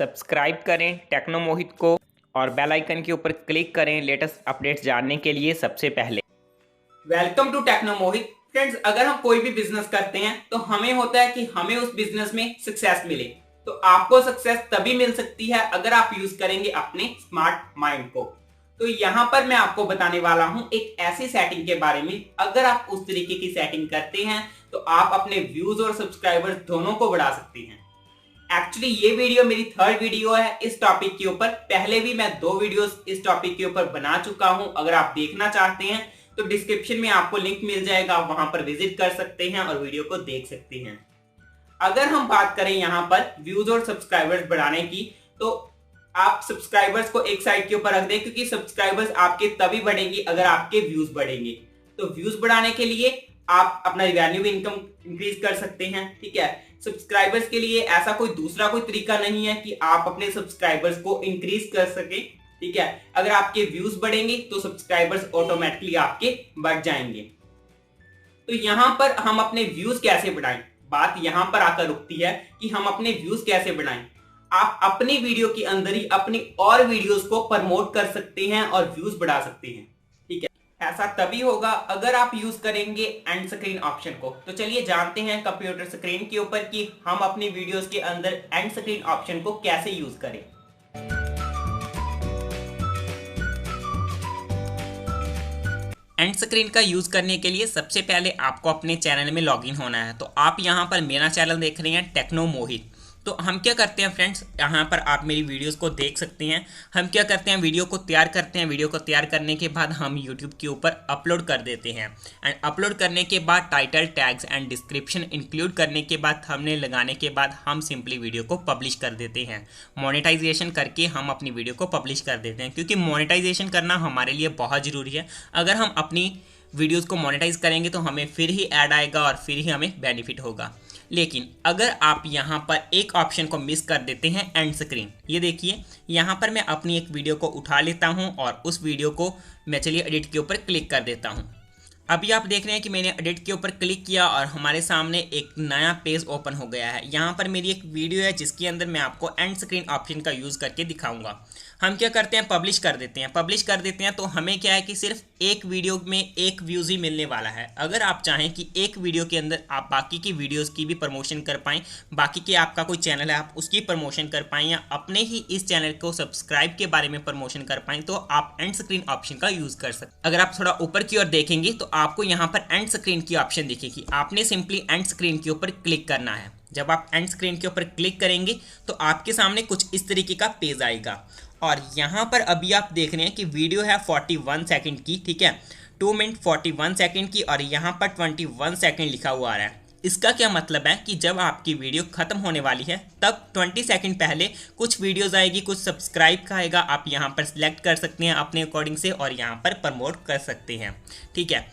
Subscribe करें techno मोहित को और बेल आइकन के ऊपर क्लिक करें लेटेस्ट अपडेट्स जानने के लिए सबसे पहले। Welcome to Techno Mohit. Friends, अगर हम कोई भी बिजनेस करते हैं तो हमें होता है कि हमें उस बिजनेस में सक्सेस मिले। तो आपको सक्सेस तभी मिल सकती है अगर आप यूज करेंगे अपने स्मार्ट माइंड को। तो यहाँ पर मैं आपको बताने वाला हूं एक ऐसी सेटिंग के बारे में, अगर आप उस तरीके की सेटिंग करते हैं तो आप अपने व्यूज और सब्सक्राइबर्स दोनों को बढ़ा सकते हैं। एक्चुअली ये वीडियो मेरी थर्ड वीडियो है इस टॉपिक के ऊपर। पहले भी मैं 2 वीडियोस इस टॉपिक के ऊपर बना चुका हूं। अगर आप देखना चाहते हैं तो डिस्क्रिप्शन में आपको लिंक मिल जाएगा, आप वहां पर विजिट कर सकते हैं और वीडियो को देख सकते हैं। अगर हम बात करें यहाँ पर व्यूज और सब्सक्राइबर्स बढ़ाने की, तो आप सब्सक्राइबर्स को एक साइड के ऊपर रख दें, क्योंकि सब्सक्राइबर्स आपके तभी बढ़ेंगे अगर आपके व्यूज बढ़ेंगे। तो व्यूज बढ़ाने के लिए आप अपना रिवेन्यू इनकम इंक्रीज कर सकते हैं। ठीक है, सब्सक्राइबर्स के लिए ऐसा कोई दूसरा कोई तरीका नहीं है कि आप अपने सब्सक्राइबर्स को इंक्रीज कर सके। ठीक है, अगर आपके व्यूज बढ़ेंगे तो सब्सक्राइबर्स ऑटोमेटिकली आपके बढ़ जाएंगे। तो यहां पर हम अपने व्यूज कैसे बढ़ाएं, बात यहां पर आकर रुकती है कि हम अपने व्यूज कैसे बढ़ाएं। आप अपनी वीडियो के अंदर ही अपनी और वीडियोस को प्रमोट कर सकते हैं और व्यूज बढ़ा सकते हैं। ठीक है, ऐसा तभी होगा अगर आप यूज करेंगे एंड स्क्रीन ऑप्शन को। तो चलिए जानते हैं कंप्यूटर स्क्रीन के ऊपर कि हम अपनी वीडियोस के अंदर एंड स्क्रीन ऑप्शन को कैसे यूज करें। एंड स्क्रीन का यूज करने के लिए सबसे पहले आपको अपने चैनल में लॉगिन होना है। तो आप यहाँ पर मेरा चैनल देख रहे हैं टेक्नो मोहित। तो हम क्या करते हैं फ्रेंड्स, यहाँ पर आप मेरी वीडियोस को देख सकते हैं। हम क्या करते हैं, वीडियो को तैयार करते हैं। वीडियो को तैयार करने के बाद हम यूट्यूब के ऊपर अपलोड कर देते हैं। एंड अपलोड करने के बाद title, tags and description include करने के बाद हमने लगाने के बाद हम सिंपली वीडियो को पब्लिश कर देते हैं। मोनेटाइजेशन करके हम अपनी वीडियो को पब्लिश कर देते हैं, क्योंकि मोनेटाइजेशन करना हमारे लिए बहुत ज़रूरी है। अगर हम अपनी वीडियोज़ को मोनेटाइज करेंगे तो हमें फिर ही ऐड आएगा और फिर ही हमें बेनिफिट होगा। लेकिन अगर आप यहाँ पर एक ऑप्शन को मिस कर देते हैं, एंड स्क्रीन, ये देखिए यहाँ पर मैं अपनी एक वीडियो को उठा लेता हूँ और उस वीडियो को मैं चलिए एडिट के ऊपर क्लिक कर देता हूँ। अभी आप देख रहे हैं कि मैंने एडिट के ऊपर क्लिक किया और हमारे सामने एक नया पेज ओपन हो गया है। यहाँ पर मेरी एक वीडियो है जिसके अंदर मैं आपको एंड स्क्रीन ऑप्शन का यूज़ करके दिखाऊंगा। हम क्या करते हैं, पब्लिश कर देते हैं। पब्लिश कर देते हैं तो हमें क्या है कि सिर्फ एक वीडियो में एक व्यूज़ ही मिलने वाला है। अगर आप चाहें कि एक वीडियो के अंदर आप बाकी की वीडियोज़ की भी प्रमोशन कर पाएँ, बाकी के आपका कोई चैनल है आप उसकी प्रमोशन कर पाएँ, या अपने ही इस चैनल को सब्सक्राइब के बारे में प्रमोशन कर पाएँ, तो आप एंड स्क्रीन ऑप्शन का यूज़ कर सकते हैं। अगर आप थोड़ा ऊपर की ओर देखेंगे तो आपको यहाँ पर एंड स्क्रीन की ऑप्शन दिखेगी। आपने सिंपली एंड स्क्रीन के ऊपर क्लिक करना है। जब आप एंड स्क्रीन के ऊपर क्लिक करेंगे तो आपके सामने कुछ इस तरीके का पेज आएगा। और यहाँ पर अभी आप देख रहे हैं कि वीडियो है 41 सेकंड की। ठीक है, 2 मिनट 41 सेकंड की, और यहाँ पर 21 सेकंड लिखा हुआ आ रहा है। इसका क्या मतलब है कि जब आपकी वीडियो खत्म होने वाली है तब 20 सेकंड पहले कुछ वीडियोस आएगी, कुछ सब्सक्राइब का आएगा। आप यहाँ पर सिलेक्ट कर सकते हैं अपने अकॉर्डिंग से और यहाँ पर प्रमोट कर सकते हैं। ठीक है,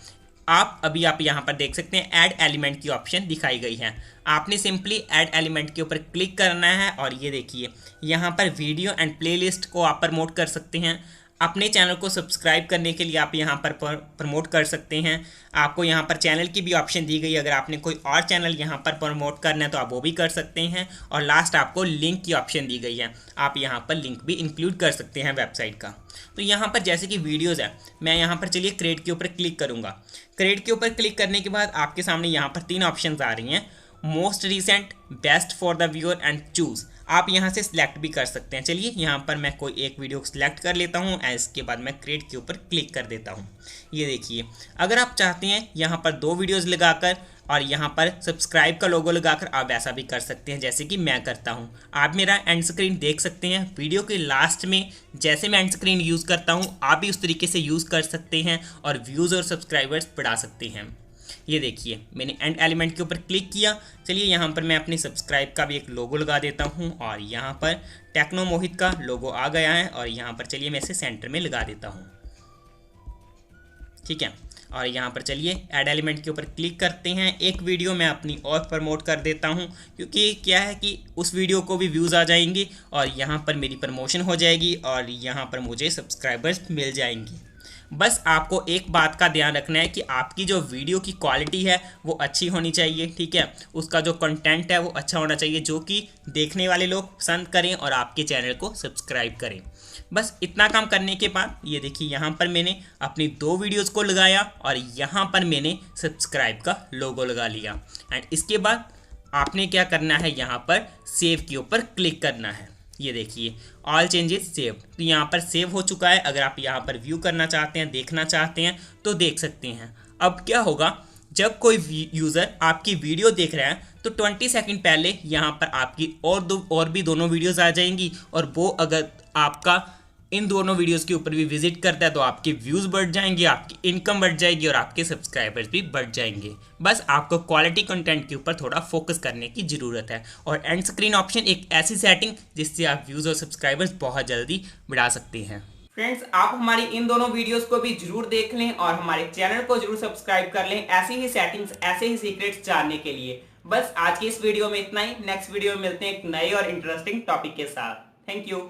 आप यहाँ पर देख सकते हैं ऐड एलिमेंट की ऑप्शन दिखाई गई है। आपने सिंपली ऐड एलिमेंट के ऊपर क्लिक करना है और ये देखिए यहाँ पर वीडियो एंड प्लेलिस्ट को आप प्रमोट कर सकते हैं। अपने चैनल को सब्सक्राइब करने के लिए आप यहाँ पर प्रमोट कर सकते हैं। आपको यहाँ पर चैनल की भी ऑप्शन दी गई है। अगर आपने कोई और चैनल यहाँ पर प्रमोट करना है तो आप वो भी कर सकते हैं। और लास्ट आपको लिंक की ऑप्शन दी गई है, आप यहाँ पर लिंक भी इंक्लूड कर सकते हैं वेबसाइट का। तो यहाँ पर जैसे कि वीडियोज़ है, मैं यहाँ पर चलिए क्रिएट के ऊपर क्लिक करूँगा। क्रिएट के ऊपर क्लिक करने के बाद आपके सामने यहाँ पर 3 ऑप्शन आ रही हैं, most recent, best for the viewer and choose. आप यहाँ से सिलेक्ट भी कर सकते हैं। चलिए यहाँ पर मैं कोई एक वीडियो सिलेक्ट कर लेता हूँ, इसके बाद मैं क्रिएट के ऊपर क्लिक कर देता हूँ। ये देखिए, अगर आप चाहते हैं यहाँ पर 2 वीडियोज़ लगाकर और यहाँ पर सब्सक्राइब का लोगो लगाकर आप ऐसा भी कर सकते हैं, जैसे कि मैं करता हूँ। आप मेरा एंड स्क्रीन देख सकते हैं वीडियो के लास्ट में। जैसे मैं एंड स्क्रीन यूज़ करता हूँ आप भी उस तरीके से यूज़ कर सकते हैं और व्यूज़ और सब्सक्राइबर्स बढ़ा सकते हैं। ये देखिए मैंने एंड एलिमेंट के ऊपर क्लिक किया। चलिए यहाँ पर मैं अपनी सब्सक्राइब का भी एक लोगो लगा देता हूँ और यहाँ पर टेक्नो मोहित का लोगो आ गया है और यहाँ पर चलिए मैं इसे सेंटर में लगा देता हूँ। ठीक है, और यहाँ पर चलिए ऐड एलिमेंट के ऊपर क्लिक करते हैं। एक वीडियो मैं अपनी और प्रमोट कर देता हूँ, क्योंकि क्या है कि उस वीडियो को भी व्यूज़ आ जाएंगे और यहाँ पर मेरी प्रमोशन हो जाएगी और यहाँ पर मुझे सब्सक्राइबर्स मिल जाएंगी। बस आपको एक बात का ध्यान रखना है कि आपकी जो वीडियो की क्वालिटी है वो अच्छी होनी चाहिए, ठीक है। उसका जो कंटेंट है वो अच्छा होना चाहिए, जो कि देखने वाले लोग पसंद करें और आपके चैनल को सब्सक्राइब करें। बस इतना काम करने के बाद ये देखिए यहाँ पर मैंने अपनी 2 वीडियोस को लगाया और यहाँ पर मैंने सब्सक्राइब का लोगो लगा लिया। एंड इसके बाद आपने क्या करना है, यहाँ पर सेव के ऊपर क्लिक करना है। ये देखिए ऑल चेंजेस सेव, तो यहाँ पर सेव हो चुका है। अगर आप यहाँ पर व्यू करना चाहते हैं, देखना चाहते हैं तो देख सकते हैं। अब क्या होगा, जब कोई यूज़र आपकी वीडियो देख रहा है तो 20 सेकंड पहले यहाँ पर आपकी और भी दोनों वीडियोस आ जाएंगी, और वो अगर आपका इन दोनों वीडियोस के ऊपर भी विजिट करता है तो आपके व्यूज़ बढ़ जाएंगे, आपकी इनकम बढ़ जाएगी और आपके सब्सक्राइबर्स भी बढ़ जाएंगे। बस आपको क्वालिटी कंटेंट के ऊपर थोड़ा फोकस करने की ज़रूरत है। और एंड स्क्रीन ऑप्शन एक ऐसी सेटिंग जिससे आप व्यूज़ और सब्सक्राइबर्स बहुत जल्दी बढ़ा सकते हैं। फ्रेंड्स, आप हमारी इन दोनों वीडियोस को भी जरूर देख लें और हमारे चैनल को जरूर सब्सक्राइब कर लें ऐसी ही सेटिंग्स, ऐसे ही सीक्रेट्स जानने के लिए। बस आज की इस वीडियो में इतना ही। नेक्स्ट वीडियो में मिलते हैं एक नए और इंटरेस्टिंग टॉपिक के साथ। Thank you.